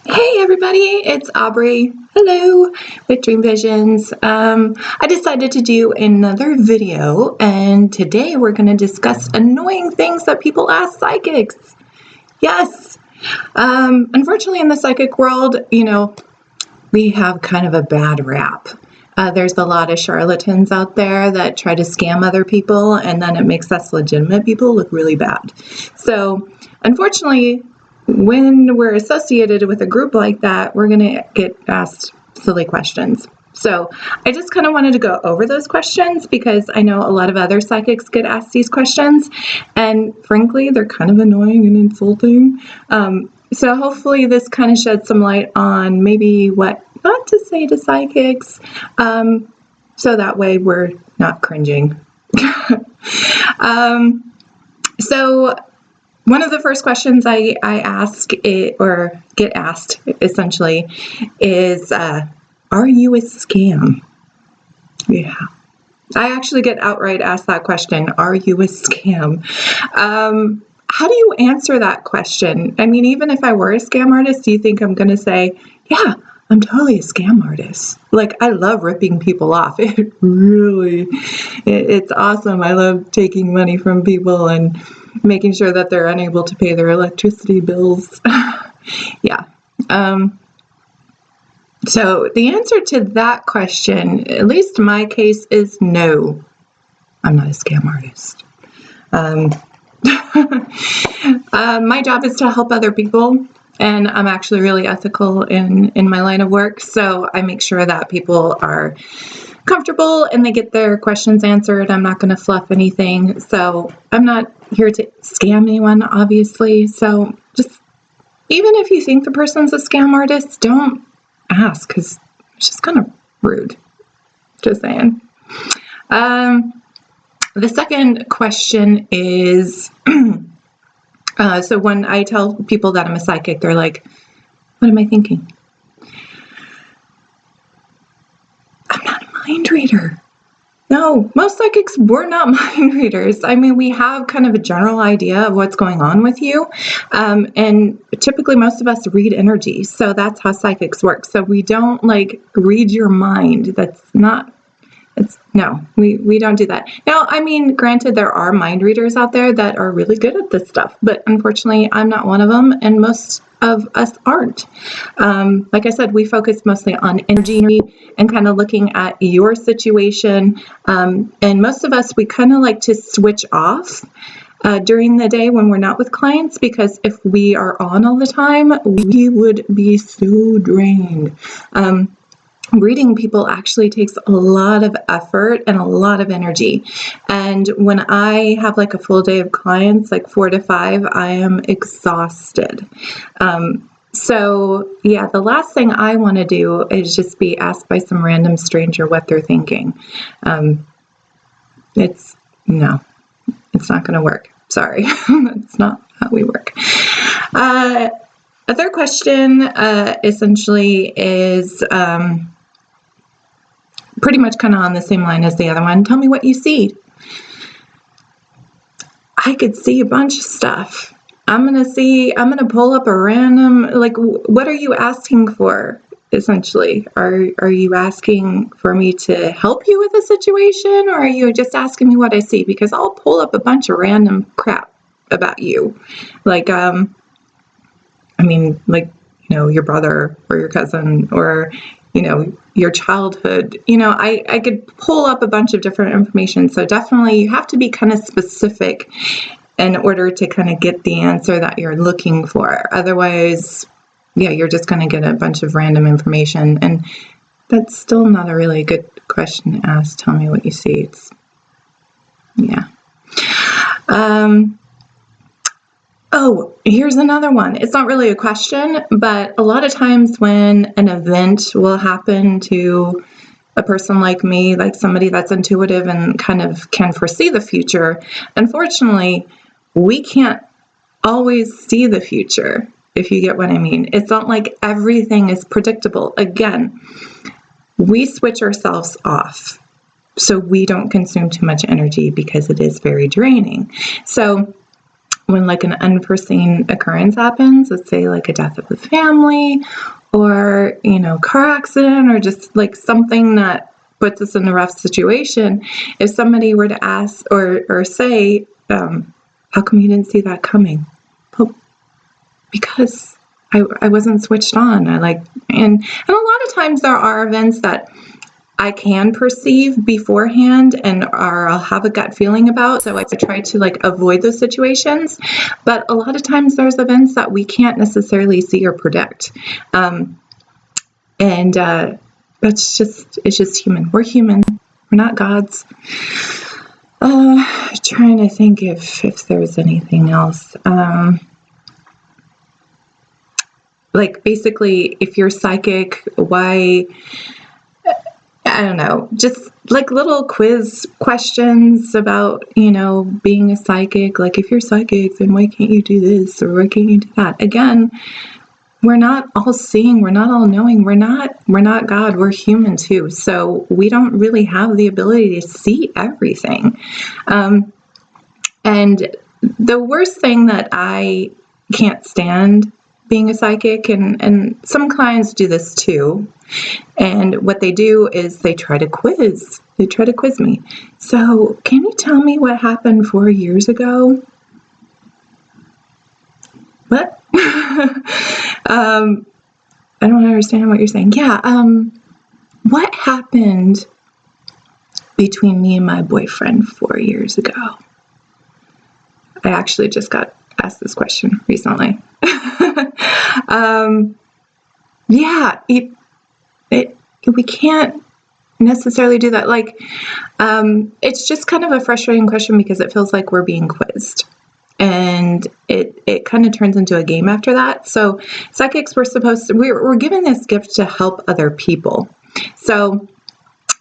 Hey everybody, it's Aubrey. Hello, with Dream Visions. I decided to do another video, and today we're going to discuss annoying things that people ask psychics. Yes. Unfortunately, in the psychic world, we have kind of a bad rap. There's a lot of charlatans out there that try to scam other people, and then it makes us legitimate people look really bad. So, unfortunately, when we're associated with a group like that, we're going to get asked silly questions. So I just kind of wanted to go over those questions because I know a lot of other psychics get asked these questions, and frankly, they're kind of annoying and insulting. So hopefully this kind of sheds some light on maybe what not to say to psychics, so that way we're not cringing. So one of the first questions I ask or get asked essentially is, are you a scam? Yeah. I actually get outright asked that question, are you a scam? How do you answer that question? I mean, even if I were a scam artist, do you think I'm going to say, yeah, I'm totally a scam artist? Like, I love ripping people off. It's awesome. I love taking money from people and making sure that they're unable to pay their electricity bills. Yeah. So the answer to that question, at least in my case, is no. I'm not a scam artist. My job is to help other people, and I'm actually really ethical in my line of work, so I make sure that people are comfortable and they get their questions answered. I'm not going to fluff anything, so I'm not here to scam anyone, obviously. So just, even if you think the person's a scam artist, don't ask, because it's just kind of rude. Just saying. The second question is, so when I tell people that I'm a psychic, they're like, what am I thinking? I'm not a mind reader. No, most psychics were not mind readers. I mean, we have kind of a general idea of what's going on with you. And typically most of us read energy. So that's how psychics work. So we don't like read your mind. That's not, no, we don't do that. Now, I mean, granted, there are mind readers out there that are really good at this stuff, but unfortunately, I'm not one of them, and most of us aren't. Like I said, we focus mostly on energy and kind of looking at your situation. And most of us, we kind of like to switch off during the day when we're not with clients, because if we are on all the time, we would be so drained. Reading people actually takes a lot of effort and a lot of energy. And when I have like a full day of clients, like 4 to 5, I am exhausted. So yeah, the last thing I want to do is just be asked by some random stranger what they're thinking. It's not going to work. Sorry. That's not how we work. A third question essentially is pretty much kind of on the same line as the other one. Tell me what you see. I could see a bunch of stuff. I'm going to pull up a random, like, what are you asking for, essentially? Are you asking for me to help you with a situation, or are you just asking me what I see? Because I'll pull up a bunch of random crap about you. Like, I mean, like, your brother or your cousin, or your childhood. I could pull up a bunch of different information. So definitely you have to be kind of specific in order to kind of get the answer that you're looking for. Otherwise, yeah, you're just going to get a bunch of random information. And that's still not a really good question to ask. Tell me what you see. Yeah. Oh, here's another one. It's not really a question, but a lot of times when an event will happen to a person like me, like somebody that's intuitive and kind of can foresee the future, unfortunately, we can't always see the future, if you get what I mean. It's not like everything is predictable. Again, we switch ourselves off so we don't consume too much energy, because it is very draining. So when like an unforeseen occurrence happens, let's say like a death of a family or, car accident or just like something that puts us in a rough situation, if somebody were to ask or say, how come you didn't see that coming? Well, because I wasn't switched on. And a lot of times there are events that I can perceive beforehand or I'll have a gut feeling about. So I try to like avoid those situations. But a lot of times there's events that we can't necessarily see or predict. It's just human. We're human. We're not gods. Trying to think if there's anything else. Like basically, if you're psychic, why? I don't know, just like little quiz questions about, being a psychic. Like if you're psychic, then why can't you do this or why can't you do that? Again, we're not all seeing, we're not all knowing, we're not God, we're human too. So we don't really have the ability to see everything. And the worst thing that I can't stand being a psychic, and some clients do this too, and what they do is they try to quiz me. So can you tell me what happened 4 years ago? What? I don't understand what you're saying. Yeah, what happened between me and my boyfriend 4 years ago? I actually just got asked this question recently. Yeah, we can't necessarily do that. Like, it's just kind of a frustrating question because it feels like we're being quizzed. And it kind of turns into a game after that. So psychics, we're given this gift to help other people. So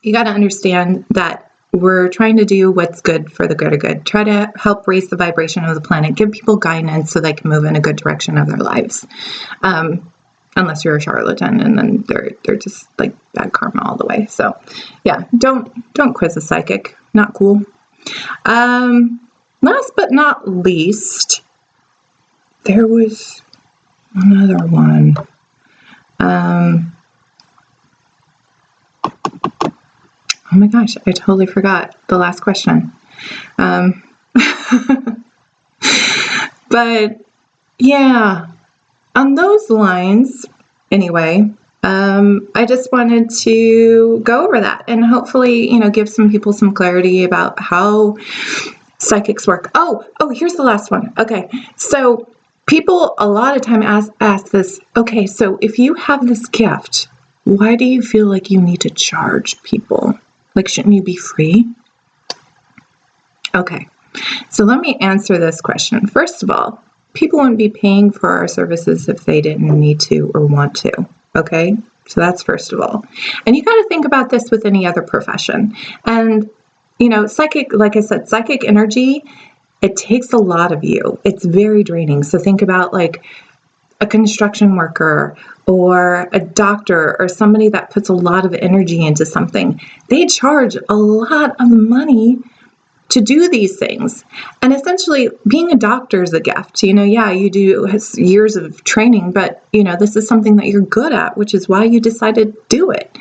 you got to understand that we're trying to do what's good for the greater good. Try to help raise the vibration of the planet, give people guidance so they can move in a good direction of their lives. Unless you're a charlatan, and then they're just like bad karma all the way. So yeah, don't quiz a psychic. Not cool. Last but not least, there was another one. Oh my gosh, I totally forgot the last question. But yeah, on those lines, anyway, I just wanted to go over that and hopefully, give some people some clarity about how psychics work. Oh, here's the last one. Okay, so people a lot of time ask this, okay, so if you have this gift, why do you feel like you need to charge people? Like, shouldn't you be free? Okay, so let me answer this question. First of all, people wouldn't be paying for our services if they didn't need to or want to, okay? So that's first of all. And you got to think about this with any other profession. And, psychic, like I said, psychic energy, it takes a lot of you. It's very draining. So think about like a construction worker or a doctor or somebody that puts a lot of energy into something. They charge a lot of money to do these things. And essentially being a doctor is a gift. Yeah, you do years of training, but this is something that you're good at, which is why you decided to do it.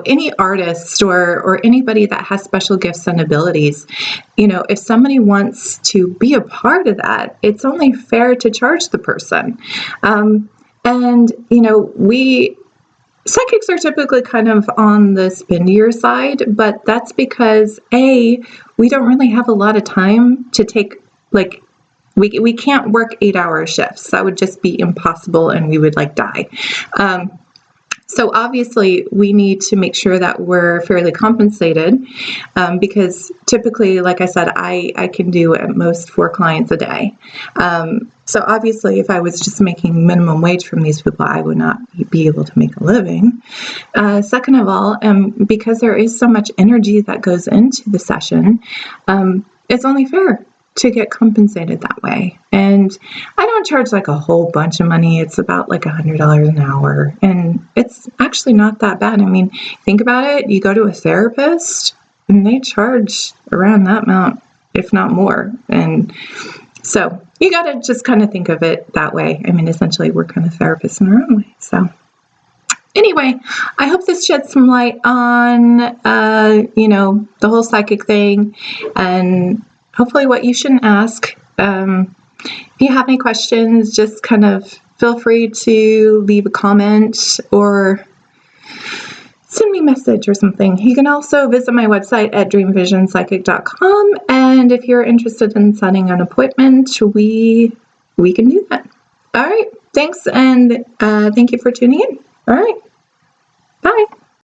Any artist or anybody that has special gifts and abilities, if somebody wants to be a part of that, it's only fair to charge the person. We psychics are typically kind of on the spendier side, but that's because we don't really have a lot of time to take, like, we can't work 8-hour shifts. That would just be impossible and we would die. So obviously we need to make sure that we're fairly compensated because typically, like I said, I can do at most 4 clients a day. So obviously if I was just making minimum wage from these people, I would not be able to make a living. Second of all, because there is so much energy that goes into the session, it's only fair to get compensated that way. And I don't charge like a whole bunch of money. It's about like $100 an hour. And it's actually not that bad. I mean, think about it. You go to a therapist and they charge around that amount if not more. And so you got to just kind of think of it that way. I mean, essentially, we're kind of therapists in our own way. So anyway, I hope this sheds some light on, the whole psychic thing, and hopefully what you shouldn't ask. If you have any questions, just kind of feel free to leave a comment or send me a message or something. You can also visit my website at dreamvisionpsychic.com, and if you're interested in setting an appointment, we can do that. All right, thanks, and thank you for tuning in. All right, bye.